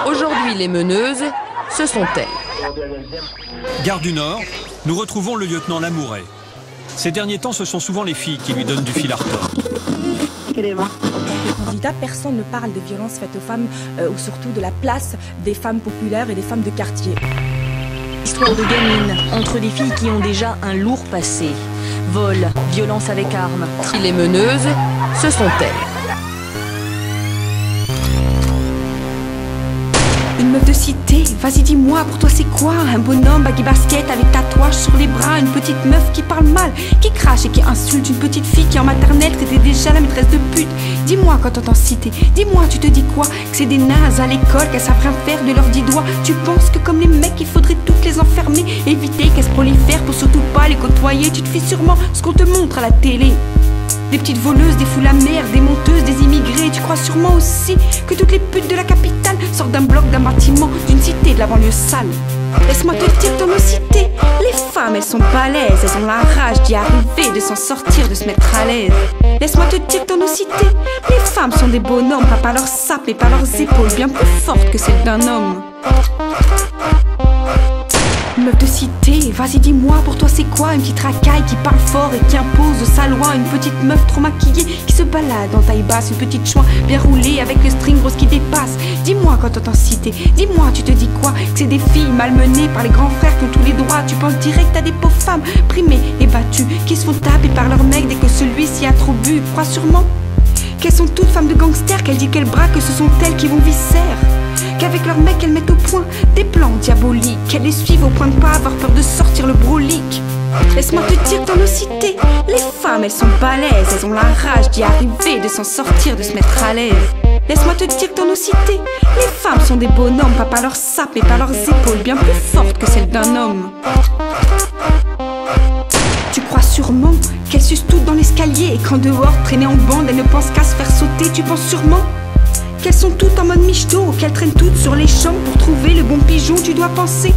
Aujourd'hui, les meneuses, ce sont elles. Gare du Nord, nous retrouvons le lieutenant Lamouret. Ces derniers temps, ce sont souvent les filles qui lui donnent du fil à retordre. Candidat, personne ne parle de violences faites aux femmes ou surtout de la place des femmes populaires et des femmes de quartier. Histoire de gamine, entre des filles qui ont déjà un lourd passé. Vol, violence avec armes. Si les meneuses, ce sont elles. Une meuf de cité, vas-y dis-moi, pour toi c'est quoi? Un bonhomme, baggy basket avec tatouage sur les bras. Une petite meuf qui parle mal, qui crache et qui insulte. Une petite fille qui en maternelle traitait déjà la maîtresse de pute. Dis-moi quand t'entends cité, dis-moi tu te dis quoi? Que c'est des nazes à l'école, qu'elles savent rien faire de leurs 10 doigts. Tu penses que comme les mecs il faudrait toutes les enfermer, éviter qu'elles se prolifèrent pour surtout pas les côtoyer. Tu te fies sûrement ce qu'on te montre à la télé. Des petites voleuses, des foules amères, des monteuses, des immigrés. Tu crois sûrement aussi que toutes les putes de la capitale sortent d'un bloc, d'un bâtiment, d'une cité, de la banlieue sale. Laisse-moi te dire dans nos cités, les femmes elles sont balèzes, elles ont la rage d'y arriver, de s'en sortir, de se mettre à l'aise. Laisse-moi te dire dans nos cités, les femmes sont des bonhommes, pas par leurs sapes mais par leurs épaules, bien plus fortes que celles d'un homme. Une meuf de cité, vas-y dis-moi, pour toi c'est quoi? Une petite racaille qui parle fort et qui impose sa loi. Une petite meuf trop maquillée qui se balade en taille basse. Une petite chouin bien roulée avec le string rose qui dépasse. Dis-moi quand t'entends cité, dis-moi tu te dis quoi? Que c'est des filles malmenées par les grands frères qui ont tous les droits. Tu penses direct à des pauvres femmes primées et battues qui se font taper par leur mec dès que celui-ci a trop bu. Crois sûrement qu'elles sont toutes femmes de gangsters, qu'elles disent qu'elles braquent, que ce sont elles qui vont viscères. Qu'avec leurs mecs elles mettent au point des plans diaboliques, qu'elles les suivent au point de pas avoir peur de sortir le brolique. Laisse-moi te dire dans nos cités, les femmes elles sont balèzes, elles ont la rage d'y arriver, de s'en sortir, de se mettre à l'aise. Laisse-moi te dire dans nos cités, les femmes sont des bonhommes, pas par leurs sapes mais par leurs épaules, bien plus fortes que celles d'un homme. Tu crois sûrement qu'elles sucent toutes dans l'escalier et qu'en dehors, traîner en bande, elles ne pensent qu'à se faire sauter. Tu penses sûrement qu'elles sont toutes en mode michto, qu'elles traînent toutes sur les champs pour trouver le bon pigeon. Tu dois penser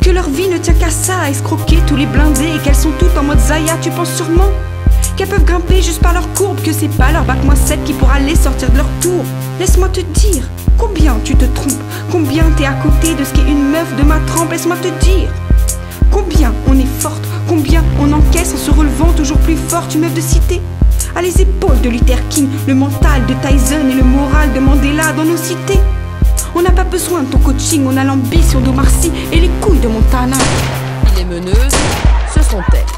que leur vie ne tient qu'à ça, à escroquer tous les blindés, et qu'elles sont toutes en mode Zaya. Tu penses sûrement qu'elles peuvent grimper juste par leur courbe, que c'est pas leur bac-7 qui pourra les sortir de leur tour. Laisse-moi te dire, combien tu te trompes, combien t'es à côté de ce qu'est une meuf de ma trempe. Laisse-moi te dire, combien on est forte, combien on encaisse en se relevant toujours plus fort. Tu meuf de cité, à les épaules de Luther King, le mental de Tyson et le moral de Mandela. Dans nos cités, on n'a pas besoin de ton coaching, on a l'ambition d'Omar Sy et les couilles de Montana. Les meneuses, ce sont elles.